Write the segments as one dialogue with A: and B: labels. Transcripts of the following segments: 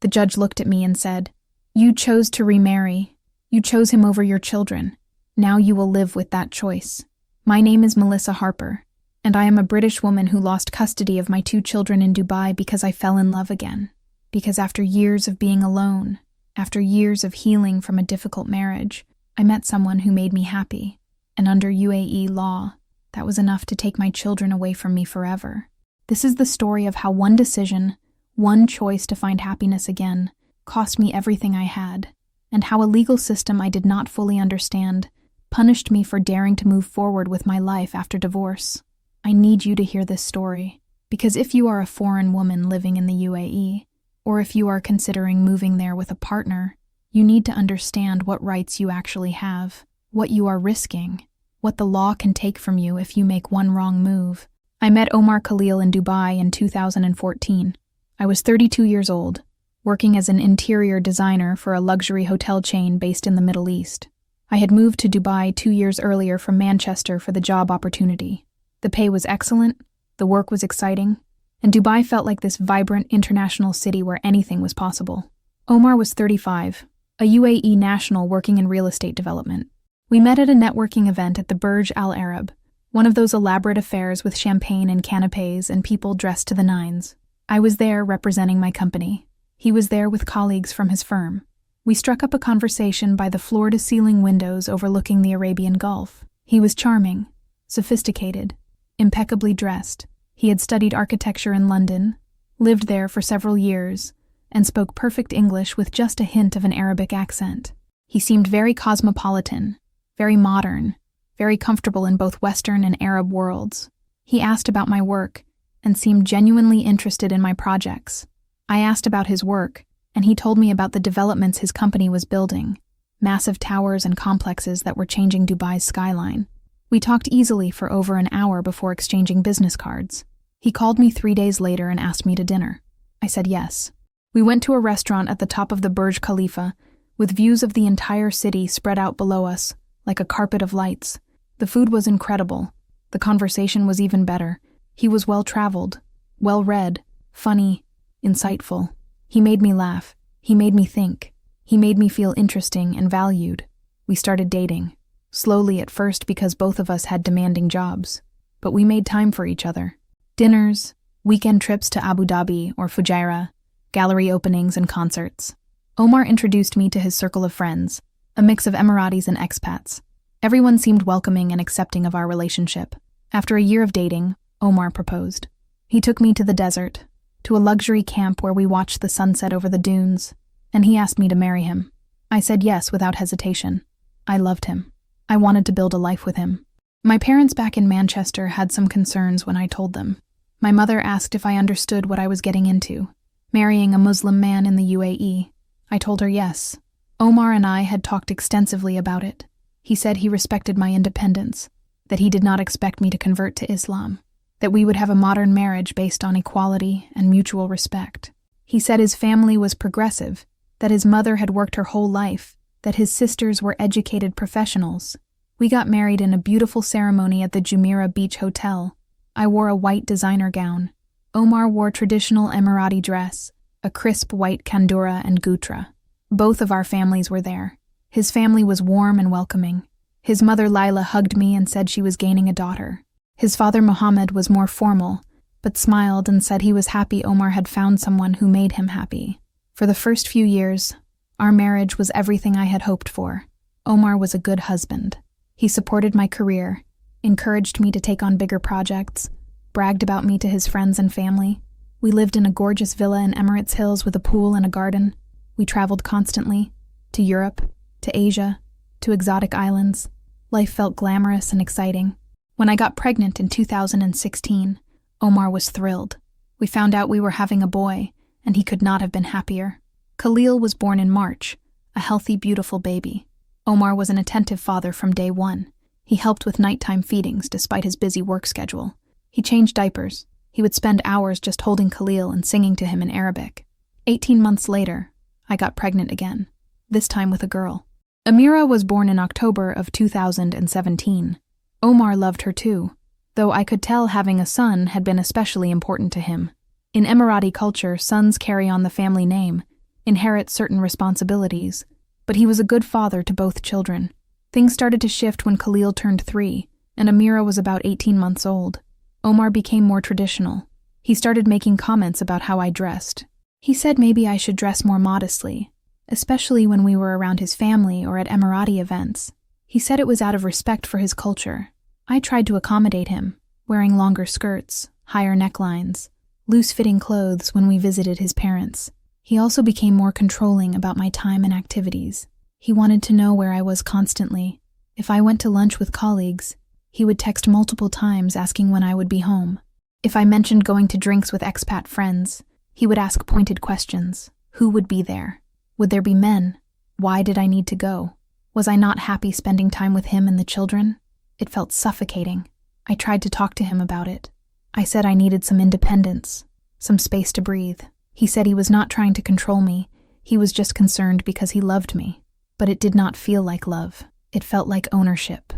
A: The judge looked at me and said, "You chose to remarry. You chose him over your children. Now you will live with that choice. My name is Melissa Harper, and I am a British woman who lost custody of my 2 children in Dubai because I fell in love again. Because after years of being alone, after years of healing from a difficult marriage, I met someone who made me happy. And under UAE law, that was enough to take my children away from me forever." This is the story of how one decision, one choice to find happiness again, cost me everything I had, and how a legal system I did not fully understand punished me for daring to move forward with my life after divorce. I need you to hear this story, because if you are a foreign woman living in the UAE, or if you are considering moving there with a partner, you need to understand what rights you actually have, what you are risking, what the law can take from you if you make one wrong move. I met Omar Khalil in Dubai in 2014. I was 32 years old, working as an interior designer for a luxury hotel chain based in the Middle East. I had moved to Dubai 2 years earlier from Manchester for the job opportunity. The pay was excellent, the work was exciting, and Dubai felt like this vibrant international city where anything was possible. Omar was 35, a UAE national working in real estate development. We met at a networking event at the Burj Al Arab, one of those elaborate affairs with champagne and canapes and people dressed to the nines. I was there representing my company. He was there with colleagues from his firm. We struck up a conversation by the floor-to-ceiling windows overlooking the Arabian Gulf. He was charming, sophisticated, impeccably dressed. He had studied architecture in London, lived there for several years, and spoke perfect English with just a hint of an Arabic accent. He seemed very cosmopolitan, very modern, very comfortable in both Western and Arab worlds. He asked about my work and seemed genuinely interested in my projects. I asked about his work, and he told me about the developments his company was building, massive towers and complexes that were changing Dubai's skyline. We talked easily for over an hour before exchanging business cards. He called me 3 days later and asked me to dinner. I said yes. We went to a restaurant at the top of the Burj Khalifa, with views of the entire city spread out below us, like a carpet of lights. The food was incredible. The conversation was even better. He was well-traveled, well-read, funny, insightful. He made me laugh. He made me think. He made me feel interesting and valued. We started dating. Slowly at first because both of us had demanding jobs. But we made time for each other. Dinners, weekend trips to Abu Dhabi or Fujairah, gallery openings and concerts. Omar introduced me to his circle of friends, a mix of Emiratis and expats. Everyone seemed welcoming and accepting of our relationship. After a year of dating, Omar proposed. He took me to the desert, to a luxury camp where we watched the sunset over the dunes, and he asked me to marry him. I said yes without hesitation. I loved him. I wanted to build a life with him. My parents back in Manchester had some concerns when I told them. My mother asked if I understood what I was getting into, marrying a Muslim man in the UAE. I told her yes. Omar and I had talked extensively about it. He said he respected my independence, that he did not expect me to convert to Islam, that we would have a modern marriage based on equality and mutual respect. He said his family was progressive, that his mother had worked her whole life, that his sisters were educated professionals. We got married in a beautiful ceremony at the Jumeirah Beach Hotel. I wore a white designer gown. Omar wore traditional Emirati dress, a crisp white kandura and gutra. Both of our families were there. His family was warm and welcoming. His mother Laila hugged me and said she was gaining a daughter. His father Mohammed was more formal, but smiled and said he was happy Omar had found someone who made him happy. For the first few years, our marriage was everything I had hoped for. Omar was a good husband. He supported my career, encouraged me to take on bigger projects, bragged about me to his friends and family. We lived in a gorgeous villa in Emirates Hills with a pool and a garden. We traveled constantly, to Europe, to Asia, to exotic islands. Life felt glamorous and exciting. When I got pregnant in 2016, Omar was thrilled. We found out we were having a boy, and he could not have been happier. Khalil was born in March, a healthy, beautiful baby. Omar was an attentive father from day one. He helped with nighttime feedings despite his busy work schedule. He changed diapers. He would spend hours just holding Khalil and singing to him in Arabic. 18 months later, I got pregnant again, this time with a girl. Amira was born in October of 2017. Omar loved her too, though I could tell having a son had been especially important to him. In Emirati culture, sons carry on the family name, inherit certain responsibilities, but he was a good father to both children. Things started to shift when Khalil turned 3, and Amira was about 18 months old. Omar became more traditional. He started making comments about how I dressed. He said maybe I should dress more modestly, especially when we were around his family or at Emirati events. He said it was out of respect for his culture. I tried to accommodate him, wearing longer skirts, higher necklines, loose-fitting clothes when we visited his parents. He also became more controlling about my time and activities. He wanted to know where I was constantly. If I went to lunch with colleagues, he would text multiple times asking when I would be home. If I mentioned going to drinks with expat friends, he would ask pointed questions. Who would be there? Would there be men? Why did I need to go? Was I not happy spending time with him and the children? It felt suffocating. I tried to talk to him about it. I said I needed some independence, some space to breathe. He said he was not trying to control me. He was just concerned because he loved me. But it did not feel like love. It felt like ownership.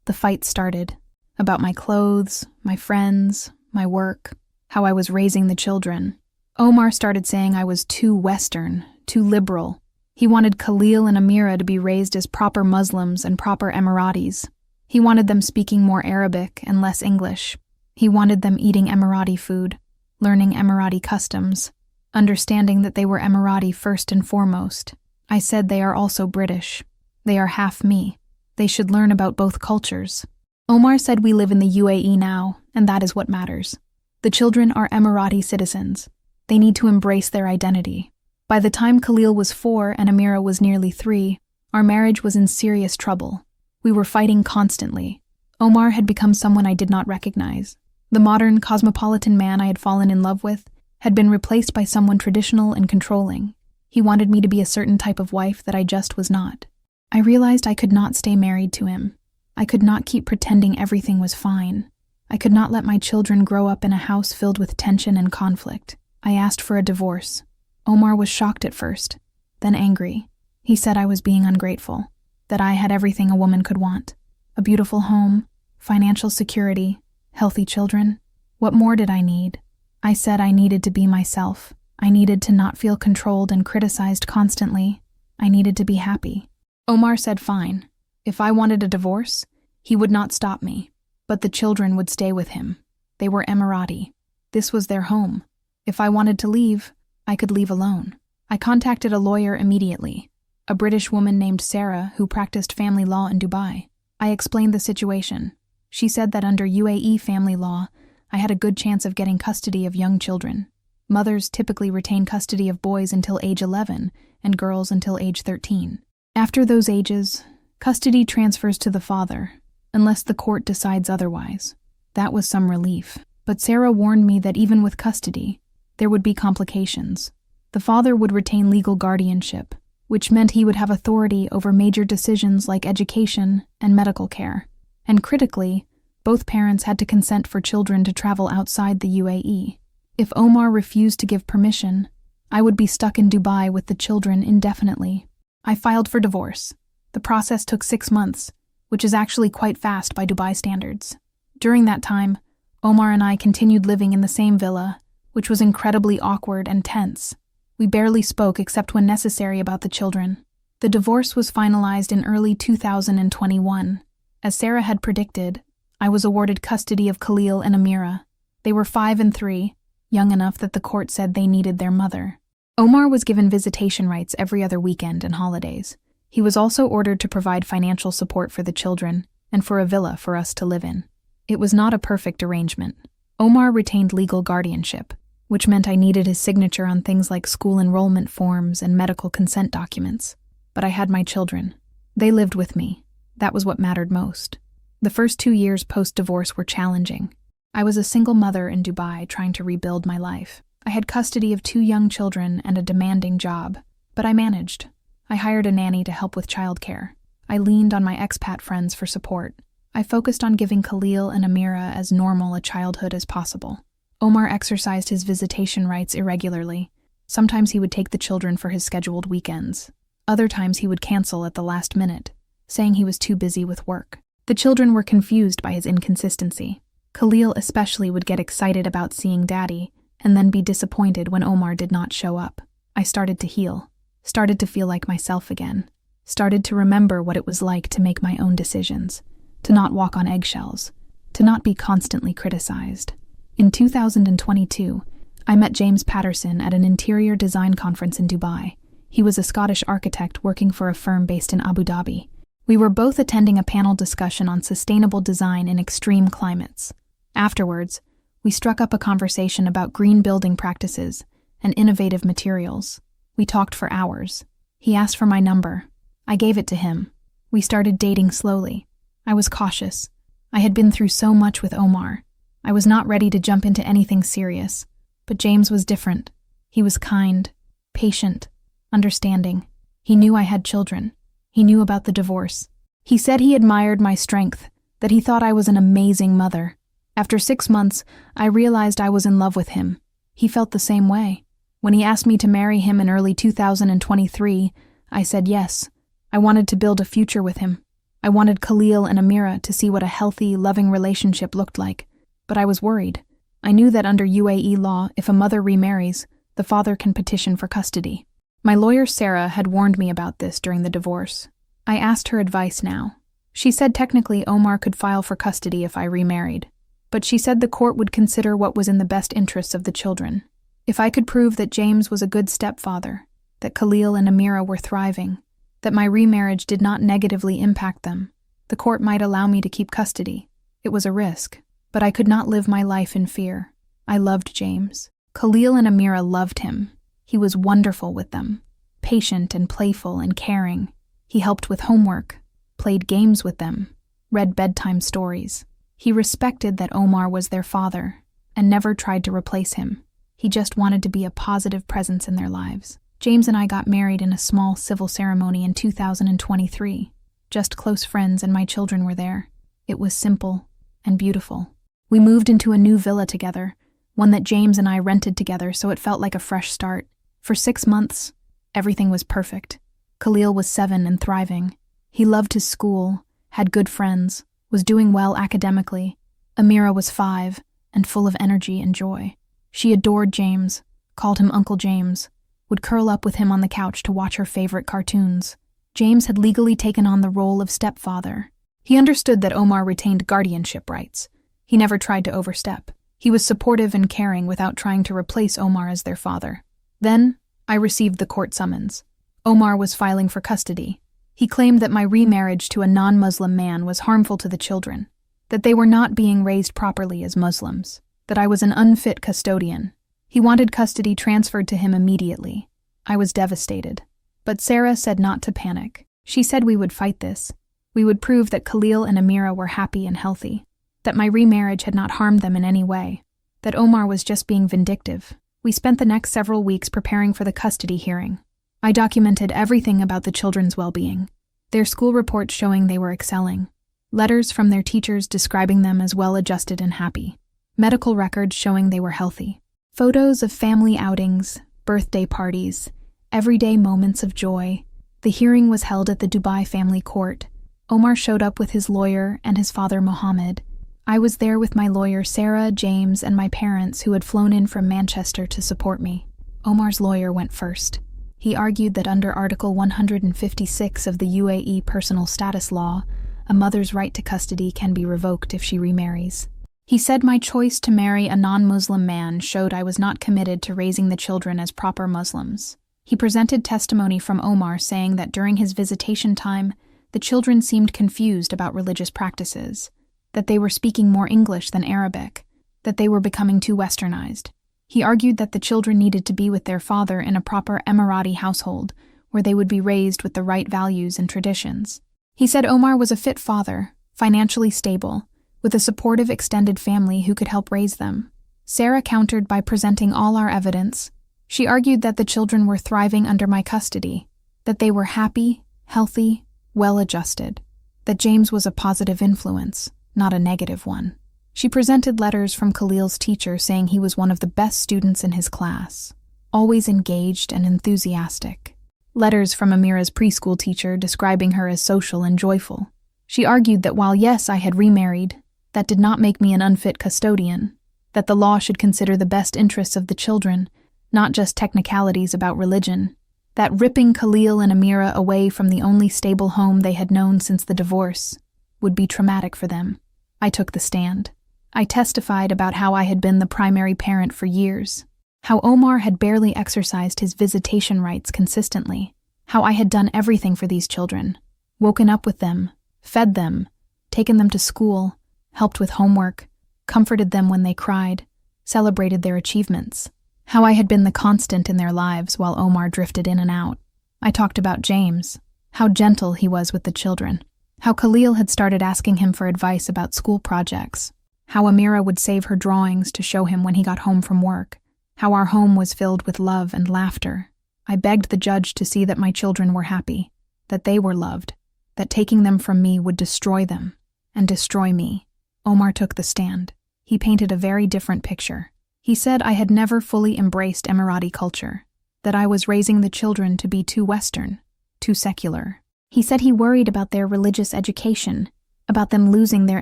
A: The fight started. About my clothes, my friends, my work, how I was raising the children. Omar started saying I was too Western, too liberal. He wanted Khalil and Amira to be raised as proper Muslims and proper Emiratis. He wanted them speaking more Arabic and less English. He wanted them eating Emirati food, learning Emirati customs, understanding that they were Emirati first and foremost. I said they are also British. They are half me. They should learn about both cultures. Omar said we live in the UAE now, and that is what matters. The children are Emirati citizens. They need to embrace their identity. By the time Khalil was 4 and Amira was nearly 3, our marriage was in serious trouble. We were fighting constantly. Omar had become someone I did not recognize. The modern, cosmopolitan man I had fallen in love with had been replaced by someone traditional and controlling. He wanted me to be a certain type of wife that I just was not. I realized I could not stay married to him. I could not keep pretending everything was fine. I could not let my children grow up in a house filled with tension and conflict. I asked for a divorce. Omar was shocked at first, then angry. He said I was being ungrateful, that I had everything a woman could want. A beautiful home, financial security, healthy children. What more did I need? I said I needed to be myself. I needed to not feel controlled and criticized constantly. I needed to be happy. Omar said fine. If I wanted a divorce, he would not stop me. But the children would stay with him. They were Emirati. This was their home. If I wanted to leave, I could leave alone. I contacted a lawyer immediately, a British woman named Sarah who practiced family law in Dubai. I explained the situation. She said that under UAE family law, I had a good chance of getting custody of young children. Mothers typically retain custody of boys until age 11 and girls until age 13. After those ages, custody transfers to the father, unless the court decides otherwise. That was some relief. But Sarah warned me that even with custody, there would be complications. The father would retain legal guardianship, which meant he would have authority over major decisions like education and medical care. And critically, both parents had to consent for children to travel outside the UAE. If Omar refused to give permission, I would be stuck in Dubai with the children indefinitely. I filed for divorce. The process took 6 months, which is actually quite fast by Dubai standards. During that time, Omar and I continued living in the same villa, which was incredibly awkward and tense. We barely spoke except when necessary about the children. The divorce was finalized in early 2021. As Sarah had predicted, I was awarded custody of Khalil and Amira. They were 5 and 3, young enough that the court said they needed their mother. Omar was given visitation rights every other weekend and holidays. He was also ordered to provide financial support for the children and for a villa for us to live in. It was not a perfect arrangement. Omar retained legal guardianship, which meant I needed his signature on things like school enrollment forms and medical consent documents. But I had my children. They lived with me. That was what mattered most. The first 2 years post-divorce were challenging. I was a single mother in Dubai trying to rebuild my life. I had custody of 2 young children and a demanding job, but I managed. I hired a nanny to help with childcare. I leaned on my expat friends for support. I focused on giving Khalil and Amira as normal a childhood as possible. Omar exercised his visitation rights irregularly. Sometimes he would take the children for his scheduled weekends. Other times he would cancel at the last minute, saying he was too busy with work. The children were confused by his inconsistency. Khalil especially would get excited about seeing Daddy, and then be disappointed when Omar did not show up. I started to heal. started to feel like myself again, started to remember what it was like to make my own decisions, to not walk on eggshells, to not be constantly criticized. In 2022, I met James Patterson at an interior design conference in Dubai. He was a Scottish architect working for a firm based in Abu Dhabi. We were both attending a panel discussion on sustainable design in extreme climates. Afterwards, we struck up a conversation about green building practices and innovative materials. We talked for hours. He asked for my number. I gave it to him. We started dating slowly. I was cautious. I had been through so much with Omar. I was not ready to jump into anything serious. But James was different. He was kind, patient, understanding. He knew I had children. He knew about the divorce. He said he admired my strength, that he thought I was an amazing mother. After 6 months, I realized I was in love with him. He felt the same way. When he asked me to marry him in early 2023, I said yes. I wanted to build a future with him. I wanted Khalil and Amira to see what a healthy, loving relationship looked like. But I was worried. I knew that under UAE law, if a mother remarries, the father can petition for custody. My lawyer Sarah had warned me about this during the divorce. I asked her advice now. She said technically Omar could file for custody if I remarried, but she said the court would consider what was in the best interests of the children. If I could prove that James was a good stepfather, that Khalil and Amira were thriving, that my remarriage did not negatively impact them, the court might allow me to keep custody. It was a risk, but I could not live my life in fear. I loved James. Khalil and Amira loved him. He was wonderful with them, patient and playful and caring. He helped with homework, played games with them, read bedtime stories. He respected that Omar was their father and never tried to replace him. He just wanted to be a positive presence in their lives. James and I got married in a small civil ceremony in 2023. Just close friends and my children were there. It was simple and beautiful. We moved into a new villa together, one that James and I rented together, so it felt like a fresh start. For 6 months, everything was perfect. Khalil was 7 and thriving. He loved his school, had good friends, was doing well academically. Amira was 5 and full of energy and joy. She adored James, called him Uncle James, would curl up with him on the couch to watch her favorite cartoons. James had legally taken on the role of stepfather. He understood that Omar retained guardianship rights. He never tried to overstep. He was supportive and caring without trying to replace Omar as their father. Then, I received the court summons. Omar was filing for custody. He claimed that my remarriage to a non-Muslim man was harmful to the children, that they were not being raised properly as Muslims, that I was an unfit custodian. He wanted custody transferred to him immediately. I was devastated. But Sarah said not to panic. She said we would fight this. We would prove that Khalil and Amira were happy and healthy, that my remarriage had not harmed them in any way, that Omar was just being vindictive. We spent the next several weeks preparing for the custody hearing. I documented everything about the children's well-being, their school reports showing they were excelling, letters from their teachers describing them as well-adjusted and happy, medical records showing they were healthy, photos of family outings, birthday parties, everyday moments of joy. The hearing was held at the Dubai family court. Omar showed up with his lawyer and his father Mohammed. I was there with my lawyer Sarah, James, and my parents who had flown in from Manchester to support me. Omar's lawyer went first. He argued that under Article 156 of the UAE Personal Status Law, a mother's right to custody can be revoked if she remarries. He said my choice to marry a non-Muslim man showed I was not committed to raising the children as proper Muslims. He presented testimony from Omar saying that during his visitation time, the children seemed confused about religious practices, that they were speaking more English than Arabic, that they were becoming too westernized. He argued that the children needed to be with their father in a proper Emirati household, where they would be raised with the right values and traditions. He said Omar was a fit father, financially stable, with a supportive extended family who could help raise them. Sarah countered by presenting all our evidence. She argued that the children were thriving under my custody, that they were happy, healthy, well-adjusted, that James was a positive influence, not a negative one. She presented letters from Khalil's teacher saying he was one of the best students in his class, always engaged and enthusiastic. Letters from Amira's preschool teacher describing her as social and joyful. She argued that while yes, I had remarried, that did not make me an unfit custodian, that the law should consider the best interests of the children, not just technicalities about religion. that ripping Khalil and Amira away from the only stable home they had known since the divorce would be traumatic for them. I took the stand. I testified about how I had been the primary parent for years, how Omar had barely exercised his visitation rights consistently, how I had done everything for these children, woken up with them, fed them, taken them to school, helped with homework, comforted them when they cried, celebrated their achievements, how I had been the constant in their lives while Omar drifted in and out. I talked about James, how gentle he was with the children, how Khalil had started asking him for advice about school projects, how Amira would save her drawings to show him when he got home from work, how our home was filled with love and laughter. I begged the judge to see that my children were happy, that they were loved, that taking them from me would destroy them and destroy me. Omar took the stand. He painted a very different picture. He said I had never fully embraced Emirati culture, that I was raising the children to be too Western, too secular. He said he worried about their religious education, about them losing their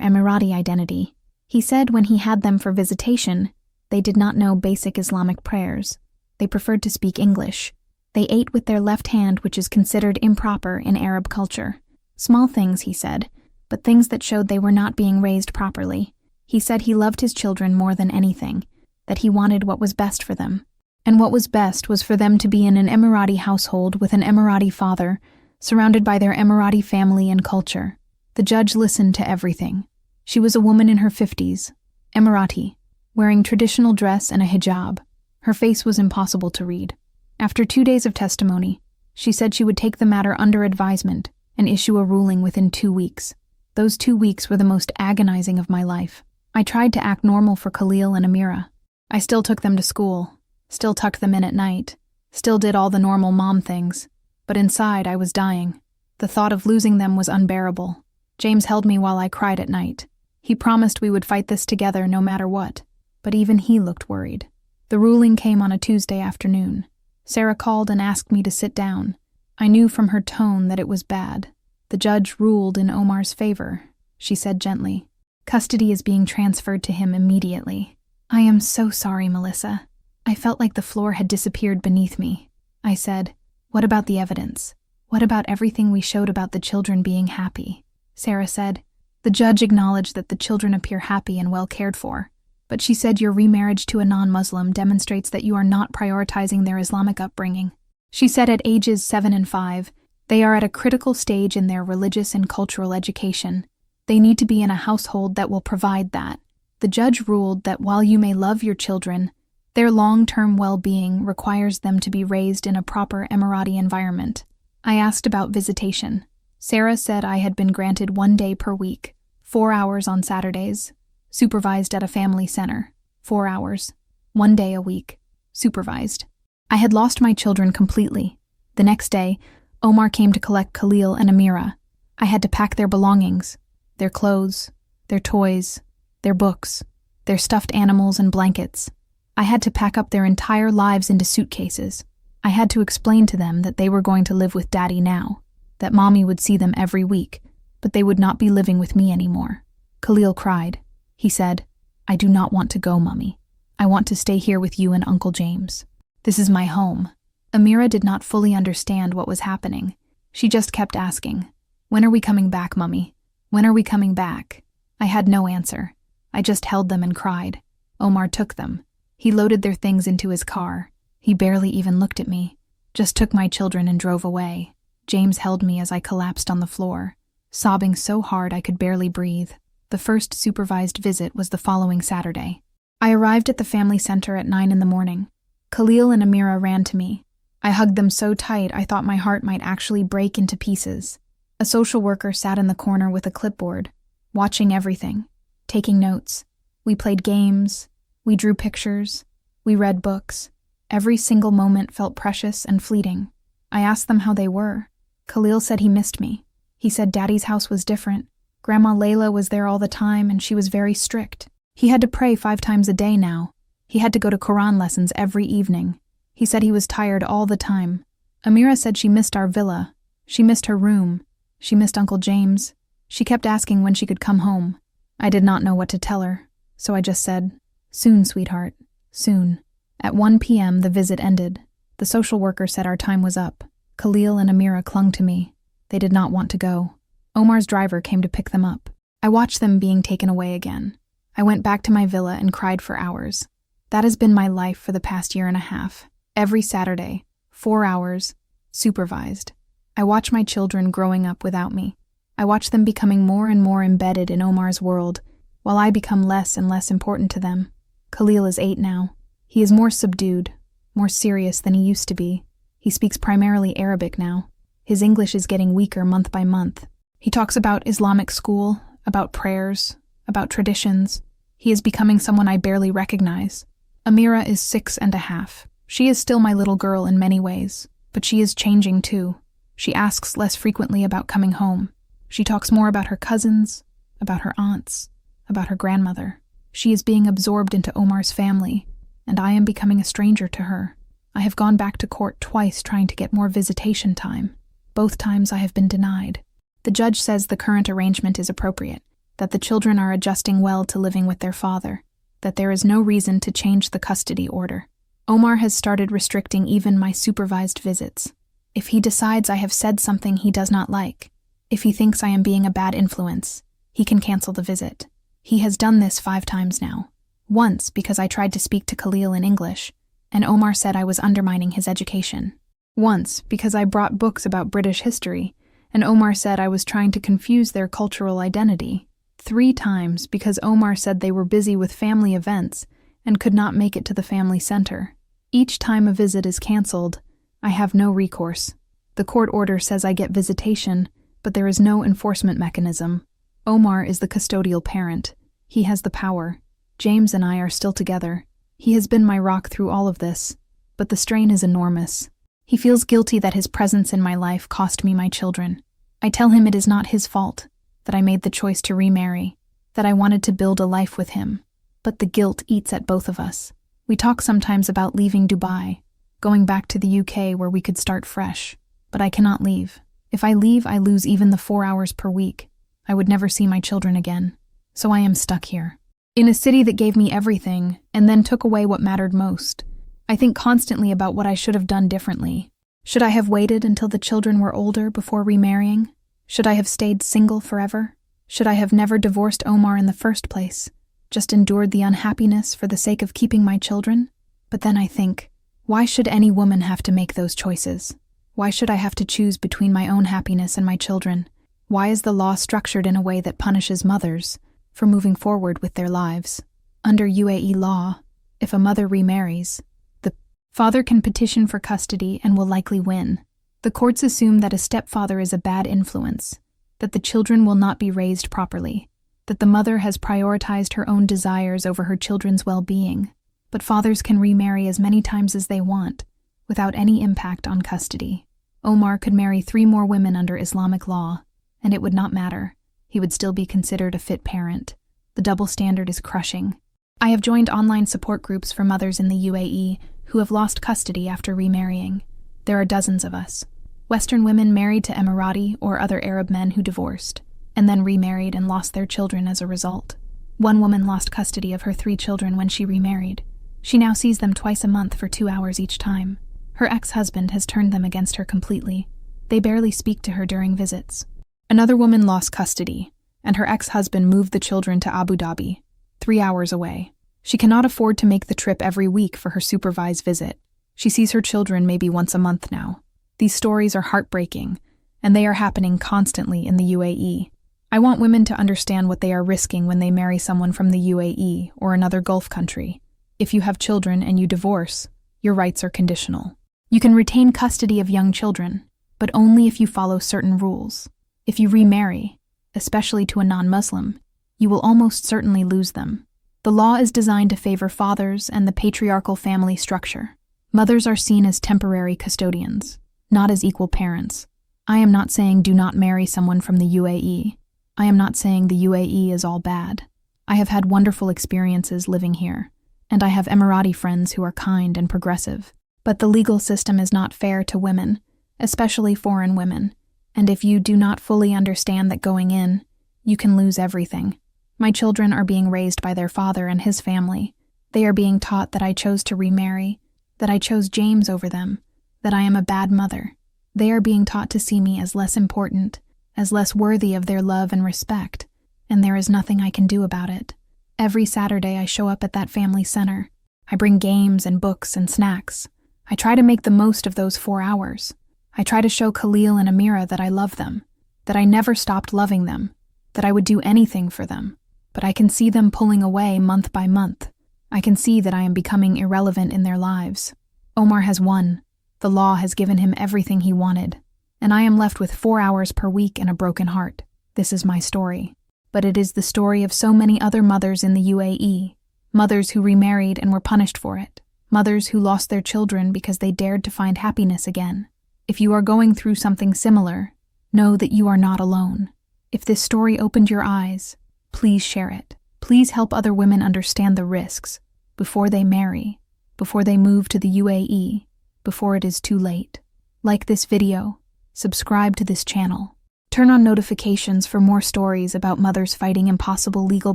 A: Emirati identity. He said when he had them for visitation, they did not know basic Islamic prayers. They preferred to speak English. They ate with their left hand, which is considered improper in Arab culture. Small things, he said, but things that showed they were not being raised properly. He said he loved his children more than anything, that he wanted what was best for them. And what was best was for them to be in an Emirati household with an Emirati father, surrounded by their Emirati family and culture. The judge listened to everything. She was a woman in her 50s, Emirati, wearing traditional dress and a hijab. Her face was impossible to read. After 2 days of testimony, she said she would take the matter under advisement and issue a ruling within 2 weeks. Those 2 weeks were the most agonizing of my life. I tried to act normal for Khalil and Amira. I still took them to school, still tucked them in at night, still did all the normal mom things, but inside I was dying. The thought of losing them was unbearable. James held me while I cried at night. He promised we would fight this together no matter what, but even he looked worried. The ruling came on a Tuesday afternoon. Sarah called and asked me to sit down. I knew from her tone that it was bad. The judge ruled in Omar's favor. She said gently, "Custody is being transferred to him immediately." "I am so sorry, Melissa." I felt like the floor had disappeared beneath me. I said, "What about the evidence? What about everything we showed about the children being happy?" Sarah said, "The judge acknowledged that the children appear happy and well cared for, but she said your remarriage to a non-Muslim demonstrates that you are not prioritizing their Islamic upbringing." She said at ages 7 and 5, they are at a critical stage in their religious and cultural education. They need to be in a household that will provide that. The judge ruled that while you may love your children, their long-term well-being requires them to be raised in a proper Emirati environment. I asked about visitation. Sarah said I had been granted 1 day per week, 4 hours on Saturdays, supervised at a family center, 4 hours, 1 day a week, supervised. I had lost my children completely. The next day, Omar came to collect Khalil and Amira. I had to pack their belongings, their clothes, their toys, their books, their stuffed animals and blankets. I had to pack up their entire lives into suitcases. I had to explain to them that they were going to live with Daddy now, that Mommy would see them every week, but they would not be living with me anymore. Khalil cried. He said, "I do not want to go, Mommy. I want to stay here with you and Uncle James. This is my home." Amira did not fully understand what was happening. She just kept asking, "When are we coming back, Mommy? When are we coming back?" I had no answer. I just held them and cried. Omar took them. He loaded their things into his car. He barely even looked at me, just took my children and drove away. James held me as I collapsed on the floor, sobbing so hard I could barely breathe. The first supervised visit was the following Saturday. I arrived at the family center at 9 in the morning. Khalil and Amira ran to me. I hugged them so tight I thought my heart might actually break into pieces. A social worker sat in the corner with a clipboard, watching everything, taking notes. We played games. We drew pictures. We read books. Every single moment felt precious and fleeting. I asked them how they were. Khalil said he missed me. He said Daddy's house was different. Grandma Layla was there all the time and she was very strict. He had to pray 5 times a day now. He had to go to Quran lessons every evening. He said he was tired all the time. Amira said she missed our villa. She missed her room. She missed Uncle James. She kept asking when she could come home. I did not know what to tell her, so I just said, "Soon, sweetheart, soon." At 1 p.m. the visit ended. The social worker said our time was up. Khalil and Amira clung to me. They did not want to go. Omar's driver came to pick them up. I watched them being taken away again. I went back to my villa and cried for hours. That has been my life for the past year and a half. Every Saturday, 4 hours, supervised. I watch my children growing up without me. I watch them becoming more and more embedded in Omar's world, while I become less and less important to them. Khalil is 8 now. He is more subdued, more serious than he used to be. He speaks primarily Arabic now. His English is getting weaker month by month. He talks about Islamic school, about prayers, about traditions. He is becoming someone I barely recognize. Amira is 6.5. She is still my little girl in many ways, but she is changing too. She asks less frequently about coming home. She talks more about her cousins, about her aunts, about her grandmother. She is being absorbed into Omar's family, and I am becoming a stranger to her. I have gone back to court twice trying to get more visitation time. Both times I have been denied. The judge says the current arrangement is appropriate, that the children are adjusting well to living with their father, that there is no reason to change the custody order. Omar has started restricting even my supervised visits. If he decides I have said something he does not like, if he thinks I am being a bad influence, he can cancel the visit. He has done this 5 times now. Once because I tried to speak to Khalil in English, and Omar said I was undermining his education. Once because I brought books about British history, and Omar said I was trying to confuse their cultural identity. 3 times because Omar said they were busy with family events and could not make it to the family center. Each time a visit is canceled, I have no recourse. The court order says I get visitation, but there is no enforcement mechanism. Omar is the custodial parent. He has the power. James and I are still together. He has been my rock through all of this, but the strain is enormous. He feels guilty that his presence in my life cost me my children. I tell him it is not his fault, that I made the choice to remarry, that I wanted to build a life with him. But the guilt eats at both of us. We talk sometimes about leaving Dubai, going back to the UK where we could start fresh. But I cannot leave. If I leave, I lose even the 4 hours per week. I would never see my children again. So I am stuck here. In a city that gave me everything, and then took away what mattered most. I think constantly about what I should have done differently. Should I have waited until the children were older before remarrying? Should I have stayed single forever? Should I have never divorced Omar in the first place? Just endured the unhappiness for the sake of keeping my children? But then I think, why should any woman have to make those choices? Why should I have to choose between my own happiness and my children? Why is the law structured in a way that punishes mothers for moving forward with their lives? Under UAE law, if a mother remarries, the father can petition for custody and will likely win. The courts assume that a stepfather is a bad influence, that the children will not be raised properly, that the mother has prioritized her own desires over her children's well-being. But fathers can remarry as many times as they want, without any impact on custody. Omar could marry 3 more women under Islamic law, and it would not matter. He would still be considered a fit parent. The double standard is crushing. I have joined online support groups for mothers in the UAE who have lost custody after remarrying. There are dozens of us. Western women married to Emirati or other Arab men who divorced, and then remarried and lost their children as a result. One woman lost custody of her 3 children when she remarried. She now sees them twice a month for 2 hours each time. Her ex-husband has turned them against her completely. They barely speak to her during visits. Another woman lost custody, and her ex-husband moved the children to Abu Dhabi, 3 hours away. She cannot afford to make the trip every week for her supervised visit. She sees her children maybe once a month now. These stories are heartbreaking, and they are happening constantly in the UAE. I want women to understand what they are risking when they marry someone from the UAE or another Gulf country. If you have children and you divorce, your rights are conditional. You can retain custody of young children, but only if you follow certain rules. If you remarry, especially to a non-Muslim, you will almost certainly lose them. The law is designed to favor fathers and the patriarchal family structure. Mothers are seen as temporary custodians, not as equal parents. I am not saying do not marry someone from the UAE. I am not saying the UAE is all bad. I have had wonderful experiences living here, and I have Emirati friends who are kind and progressive. But the legal system is not fair to women, especially foreign women, and if you do not fully understand that going in, you can lose everything. My children are being raised by their father and his family. They are being taught that I chose to remarry, that I chose James over them, that I am a bad mother. They are being taught to see me as less important, as less worthy of their love and respect, and there is nothing I can do about it. Every Saturday I show up at that family center. I bring games and books and snacks. I try to make the most of those 4 hours. I try to show Khalil and Amira that I love them, that I never stopped loving them, that I would do anything for them. But I can see them pulling away month by month. I can see that I am becoming irrelevant in their lives. Omar has won. The law has given him everything he wanted, and I am left with 4 hours per week and a broken heart. This is my story. But it is the story of so many other mothers in the UAE, mothers who remarried and were punished for it, mothers who lost their children because they dared to find happiness again. If you are going through something similar, know that you are not alone. If this story opened your eyes, please share it. Please help other women understand the risks before they marry, before they move to the UAE, before it is too late. Like this video, subscribe to this channel. Turn on notifications for more stories about mothers fighting impossible legal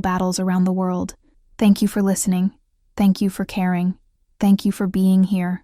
A: battles around the world. Thank you for listening. Thank you for caring. Thank you for being here.